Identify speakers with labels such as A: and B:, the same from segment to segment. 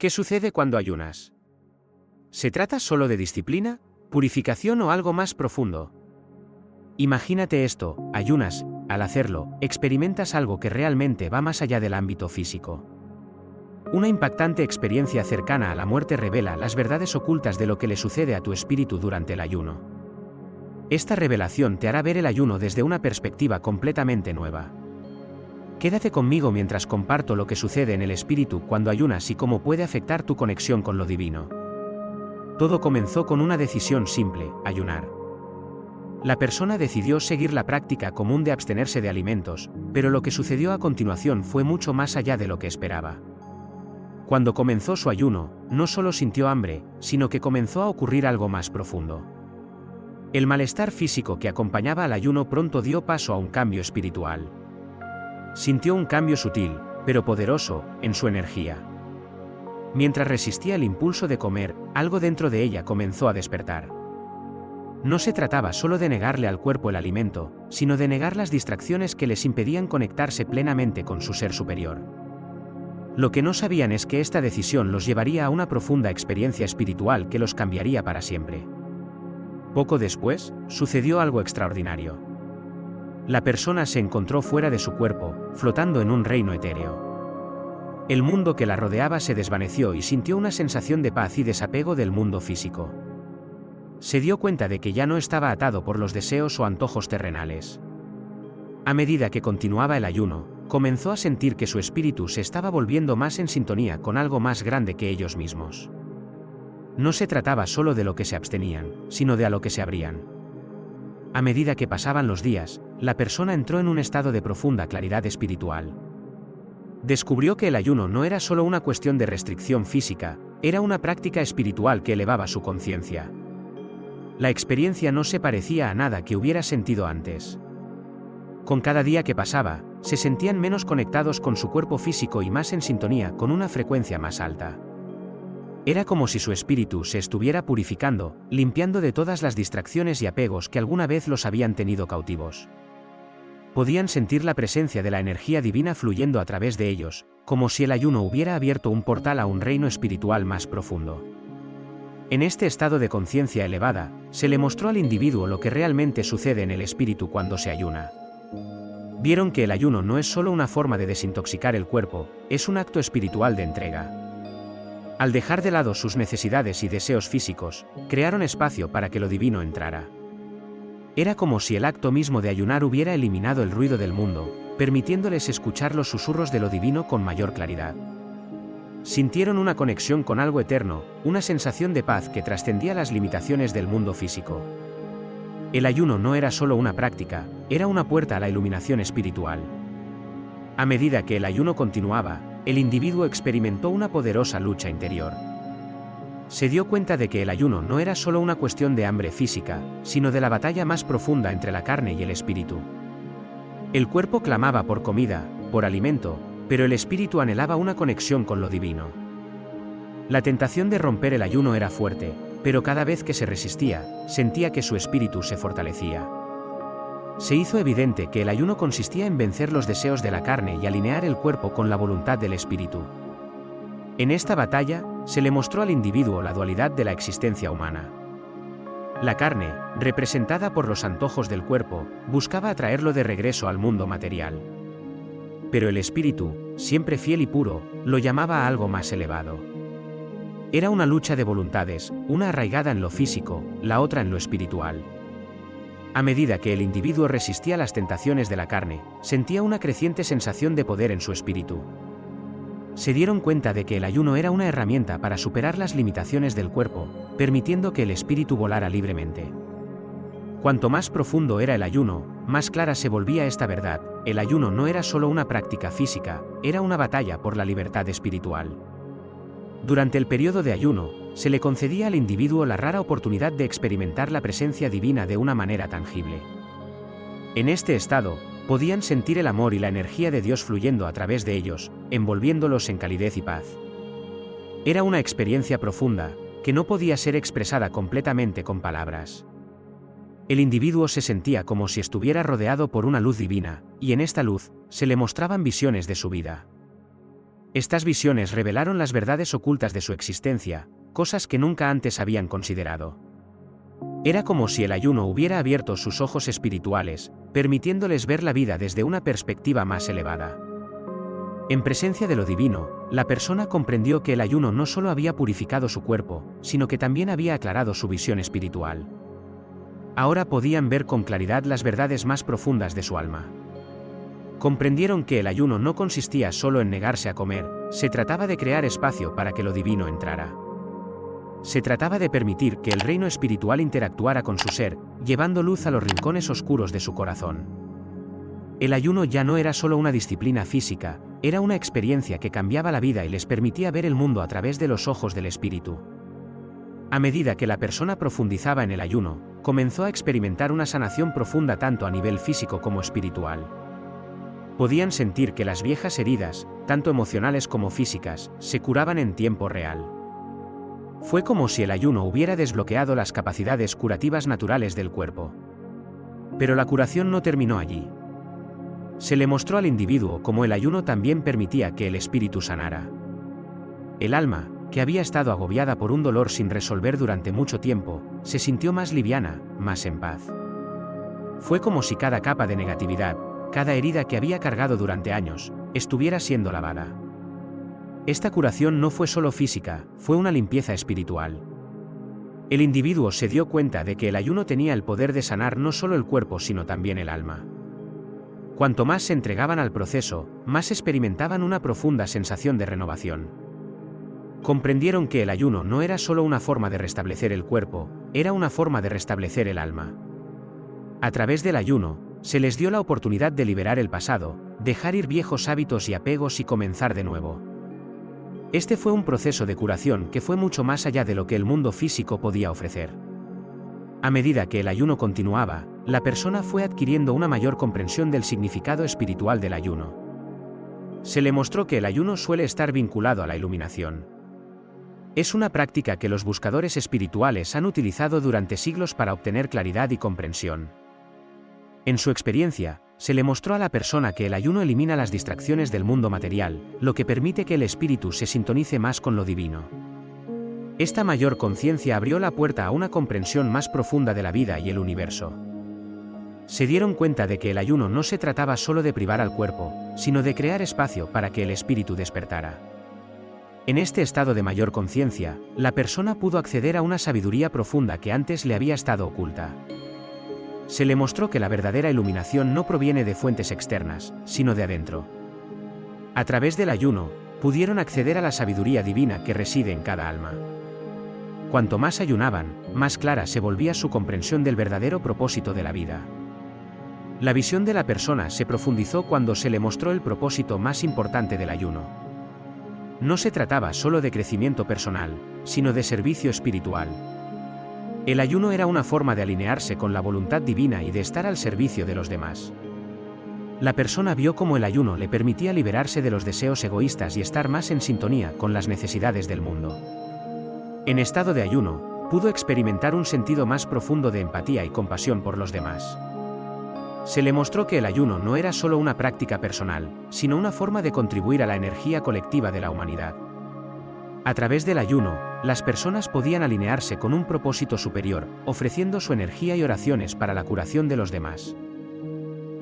A: ¿Qué sucede cuando ayunas? ¿Se trata solo de disciplina, purificación o algo más profundo? Imagínate esto: ayunas. Al hacerlo, experimentas algo que realmente va más allá del ámbito físico. Una impactante experiencia cercana a la muerte revela las verdades ocultas de lo que le sucede a tu espíritu durante el ayuno. Esta revelación te hará ver el ayuno desde una perspectiva completamente nueva. Quédate conmigo mientras comparto lo que sucede en el espíritu cuando ayunas y cómo puede afectar tu conexión con lo divino. Todo comenzó con una decisión simple: ayunar. La persona decidió seguir la práctica común de abstenerse de alimentos, pero lo que sucedió a continuación fue mucho más allá de lo que esperaba. Cuando comenzó su ayuno, no solo sintió hambre, sino que comenzó a ocurrir algo más profundo. El malestar físico que acompañaba al ayuno pronto dio paso a un cambio espiritual. Sintió un cambio sutil, pero poderoso, en su energía. Mientras resistía el impulso de comer, algo dentro de ella comenzó a despertar. No se trataba solo de negarle al cuerpo el alimento, sino de negar las distracciones que les impedían conectarse plenamente con su ser superior. Lo que no sabían es que esta decisión los llevaría a una profunda experiencia espiritual que los cambiaría para siempre. Poco después, sucedió algo extraordinario. La persona se encontró fuera de su cuerpo, flotando en un reino etéreo. El mundo que la rodeaba se desvaneció y sintió una sensación de paz y desapego del mundo físico. Se dio cuenta de que ya no estaba atado por los deseos o antojos terrenales. A medida que continuaba el ayuno, comenzó a sentir que su espíritu se estaba volviendo más en sintonía con algo más grande que ellos mismos. No se trataba solo de lo que se abstenían, sino de a lo que se abrían. A medida que pasaban los días, la persona entró en un estado de profunda claridad espiritual. Descubrió que el ayuno no era solo una cuestión de restricción física, era una práctica espiritual que elevaba su conciencia. La experiencia no se parecía a nada que hubiera sentido antes. Con cada día que pasaba, se sentían menos conectados con su cuerpo físico y más en sintonía con una frecuencia más alta. Era como si su espíritu se estuviera purificando, limpiando de todas las distracciones y apegos que alguna vez los habían tenido cautivos. Podían sentir la presencia de la energía divina fluyendo a través de ellos, como si el ayuno hubiera abierto un portal a un reino espiritual más profundo. En este estado de conciencia elevada, se le mostró al individuo lo que realmente sucede en el espíritu cuando se ayuna. Vieron que el ayuno no es solo una forma de desintoxicar el cuerpo, es un acto espiritual de entrega. Al dejar de lado sus necesidades y deseos físicos, crearon espacio para que lo divino entrara. Era como si el acto mismo de ayunar hubiera eliminado el ruido del mundo, permitiéndoles escuchar los susurros de lo divino con mayor claridad. Sintieron una conexión con algo eterno, una sensación de paz que trascendía las limitaciones del mundo físico. El ayuno no era solo una práctica, era una puerta a la iluminación espiritual. A medida que el ayuno continuaba, el individuo experimentó una poderosa lucha interior. Se dio cuenta de que el ayuno no era solo una cuestión de hambre física, sino de la batalla más profunda entre la carne y el espíritu. El cuerpo clamaba por comida, por alimento, pero el espíritu anhelaba una conexión con lo divino. La tentación de romper el ayuno era fuerte, pero cada vez que se resistía, sentía que su espíritu se fortalecía. Se hizo evidente que el ayuno consistía en vencer los deseos de la carne y alinear el cuerpo con la voluntad del espíritu. En esta batalla, se le mostró al individuo la dualidad de la existencia humana. La carne, representada por los antojos del cuerpo, buscaba atraerlo de regreso al mundo material. Pero el espíritu, siempre fiel y puro, lo llamaba a algo más elevado. Era una lucha de voluntades, una arraigada en lo físico, la otra en lo espiritual. A medida que el individuo resistía las tentaciones de la carne, sentía una creciente sensación de poder en su espíritu. Se dieron cuenta de que el ayuno era una herramienta para superar las limitaciones del cuerpo, permitiendo que el espíritu volara libremente. Cuanto más profundo era el ayuno, más clara se volvía esta verdad: el ayuno no era solo una práctica física, era una batalla por la libertad espiritual. Durante el periodo de ayuno, se le concedía al individuo la rara oportunidad de experimentar la presencia divina de una manera tangible. En este estado, podían sentir el amor y la energía de Dios fluyendo a través de ellos, envolviéndolos en calidez y paz. Era una experiencia profunda, que no podía ser expresada completamente con palabras. El individuo se sentía como si estuviera rodeado por una luz divina, y en esta luz, se le mostraban visiones de su vida. Estas visiones revelaron las verdades ocultas de su existencia, cosas que nunca antes habían considerado. Era como si el ayuno hubiera abierto sus ojos espirituales, permitiéndoles ver la vida desde una perspectiva más elevada. En presencia de lo divino, la persona comprendió que el ayuno no solo había purificado su cuerpo, sino que también había aclarado su visión espiritual. Ahora podían ver con claridad las verdades más profundas de su alma. Comprendieron que el ayuno no consistía solo en negarse a comer, se trataba de crear espacio para que lo divino entrara. Se trataba de permitir que el reino espiritual interactuara con su ser, llevando luz a los rincones oscuros de su corazón. El ayuno ya no era solo una disciplina física, era una experiencia que cambiaba la vida y les permitía ver el mundo a través de los ojos del espíritu. A medida que la persona profundizaba en el ayuno, comenzó a experimentar una sanación profunda tanto a nivel físico como espiritual. Podían sentir que las viejas heridas, tanto emocionales como físicas, se curaban en tiempo real. Fue como si el ayuno hubiera desbloqueado las capacidades curativas naturales del cuerpo. Pero la curación no terminó allí. Se le mostró al individuo cómo el ayuno también permitía que el espíritu sanara. El alma, que había estado agobiada por un dolor sin resolver durante mucho tiempo, se sintió más liviana, más en paz. Fue como si cada capa de negatividad, cada herida que había cargado durante años, estuviera siendo lavada. Esta curación no fue solo física, fue una limpieza espiritual. El individuo se dio cuenta de que el ayuno tenía el poder de sanar no solo el cuerpo sino también el alma. Cuanto más se entregaban al proceso, más experimentaban una profunda sensación de renovación. Comprendieron que el ayuno no era solo una forma de restablecer el cuerpo, era una forma de restablecer el alma. A través del ayuno, se les dio la oportunidad de liberar el pasado, dejar ir viejos hábitos y apegos y comenzar de nuevo. Este fue un proceso de curación que fue mucho más allá de lo que el mundo físico podía ofrecer. A medida que el ayuno continuaba, la persona fue adquiriendo una mayor comprensión del significado espiritual del ayuno. Se le mostró que el ayuno suele estar vinculado a la iluminación. Es una práctica que los buscadores espirituales han utilizado durante siglos para obtener claridad y comprensión. En su experiencia, se le mostró a la persona que el ayuno elimina las distracciones del mundo material, lo que permite que el espíritu se sintonice más con lo divino. Esta mayor conciencia abrió la puerta a una comprensión más profunda de la vida y el universo. Se dieron cuenta de que el ayuno no se trataba solo de privar al cuerpo, sino de crear espacio para que el espíritu despertara. En este estado de mayor conciencia, la persona pudo acceder a una sabiduría profunda que antes le había estado oculta. Se le mostró que la verdadera iluminación no proviene de fuentes externas, sino de adentro. A través del ayuno, pudieron acceder a la sabiduría divina que reside en cada alma. Cuanto más ayunaban, más clara se volvía su comprensión del verdadero propósito de la vida. La visión de la persona se profundizó cuando se le mostró el propósito más importante del ayuno. No se trataba solo de crecimiento personal, sino de servicio espiritual. El ayuno era una forma de alinearse con la voluntad divina y de estar al servicio de los demás. La persona vio cómo el ayuno le permitía liberarse de los deseos egoístas y estar más en sintonía con las necesidades del mundo. En estado de ayuno, pudo experimentar un sentido más profundo de empatía y compasión por los demás. Se le mostró que el ayuno no era solo una práctica personal, sino una forma de contribuir a la energía colectiva de la humanidad. A través del ayuno, las personas podían alinearse con un propósito superior, ofreciendo su energía y oraciones para la curación de los demás.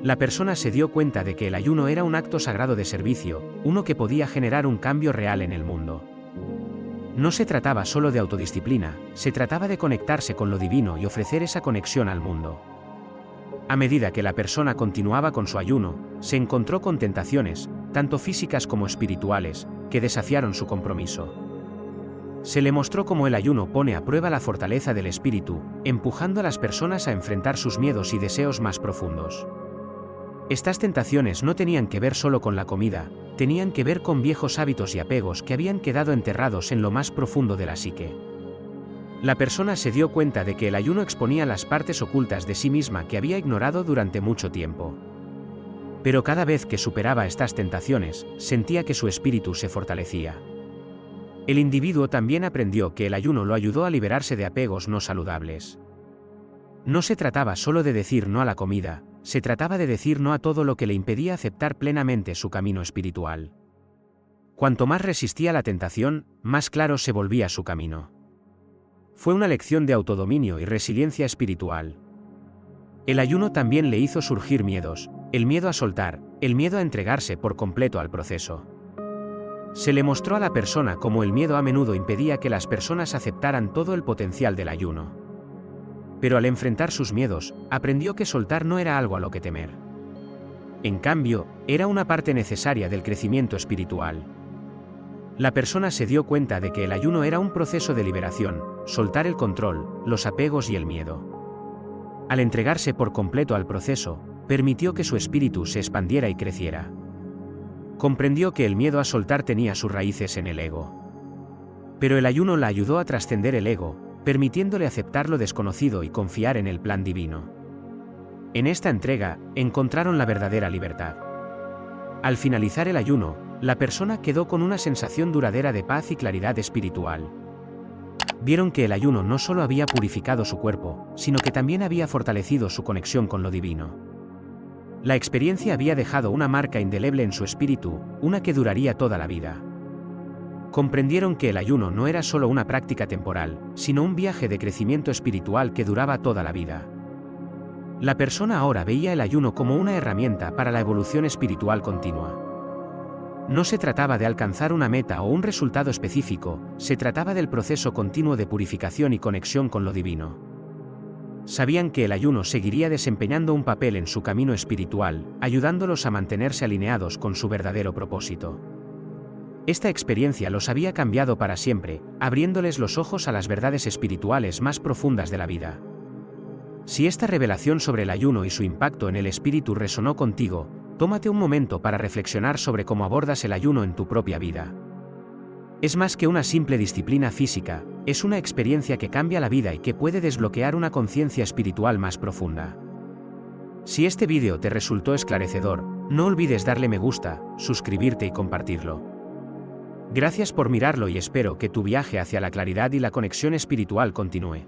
A: La persona se dio cuenta de que el ayuno era un acto sagrado de servicio, uno que podía generar un cambio real en el mundo. No se trataba solo de autodisciplina, se trataba de conectarse con lo divino y ofrecer esa conexión al mundo. A medida que la persona continuaba con su ayuno, se encontró con tentaciones, tanto físicas como espirituales, que desafiaron su compromiso. Se le mostró cómo el ayuno pone a prueba la fortaleza del espíritu, empujando a las personas a enfrentar sus miedos y deseos más profundos. Estas tentaciones no tenían que ver solo con la comida, tenían que ver con viejos hábitos y apegos que habían quedado enterrados en lo más profundo de la psique. La persona se dio cuenta de que el ayuno exponía las partes ocultas de sí misma que había ignorado durante mucho tiempo. Pero cada vez que superaba estas tentaciones, sentía que su espíritu se fortalecía. El individuo también aprendió que el ayuno lo ayudó a liberarse de apegos no saludables. No se trataba solo de decir no a la comida, se trataba de decir no a todo lo que le impedía aceptar plenamente su camino espiritual. Cuanto más resistía la tentación, más claro se volvía su camino. Fue una lección de autodominio y resiliencia espiritual. El ayuno también le hizo surgir miedos, el miedo a soltar, el miedo a entregarse por completo al proceso. Se le mostró a la persona cómo el miedo a menudo impedía que las personas aceptaran todo el potencial del ayuno. Pero al enfrentar sus miedos, aprendió que soltar no era algo a lo que temer. En cambio, era una parte necesaria del crecimiento espiritual. La persona se dio cuenta de que el ayuno era un proceso de liberación, soltar el control, los apegos y el miedo. Al entregarse por completo al proceso, permitió que su espíritu se expandiera y creciera. Comprendió que el miedo a soltar tenía sus raíces en el ego. Pero el ayuno la ayudó a trascender el ego, permitiéndole aceptar lo desconocido y confiar en el plan divino. En esta entrega, encontraron la verdadera libertad. Al finalizar el ayuno, la persona quedó con una sensación duradera de paz y claridad espiritual. Vieron que el ayuno no solo había purificado su cuerpo, sino que también había fortalecido su conexión con lo divino. La experiencia había dejado una marca indeleble en su espíritu, una que duraría toda la vida. Comprendieron que el ayuno no era solo una práctica temporal, sino un viaje de crecimiento espiritual que duraba toda la vida. La persona ahora veía el ayuno como una herramienta para la evolución espiritual continua. No se trataba de alcanzar una meta o un resultado específico, se trataba del proceso continuo de purificación y conexión con lo divino. Sabían que el ayuno seguiría desempeñando un papel en su camino espiritual, ayudándolos a mantenerse alineados con su verdadero propósito. Esta experiencia los había cambiado para siempre, abriéndoles los ojos a las verdades espirituales más profundas de la vida. Si esta revelación sobre el ayuno y su impacto en el espíritu resonó contigo, tómate un momento para reflexionar sobre cómo abordas el ayuno en tu propia vida. Es más que una simple disciplina física, es una experiencia que cambia la vida y que puede desbloquear una conciencia espiritual más profunda. Si este vídeo te resultó esclarecedor, no olvides darle me gusta, suscribirte y compartirlo. Gracias por mirarlo y espero que tu viaje hacia la claridad y la conexión espiritual continúe.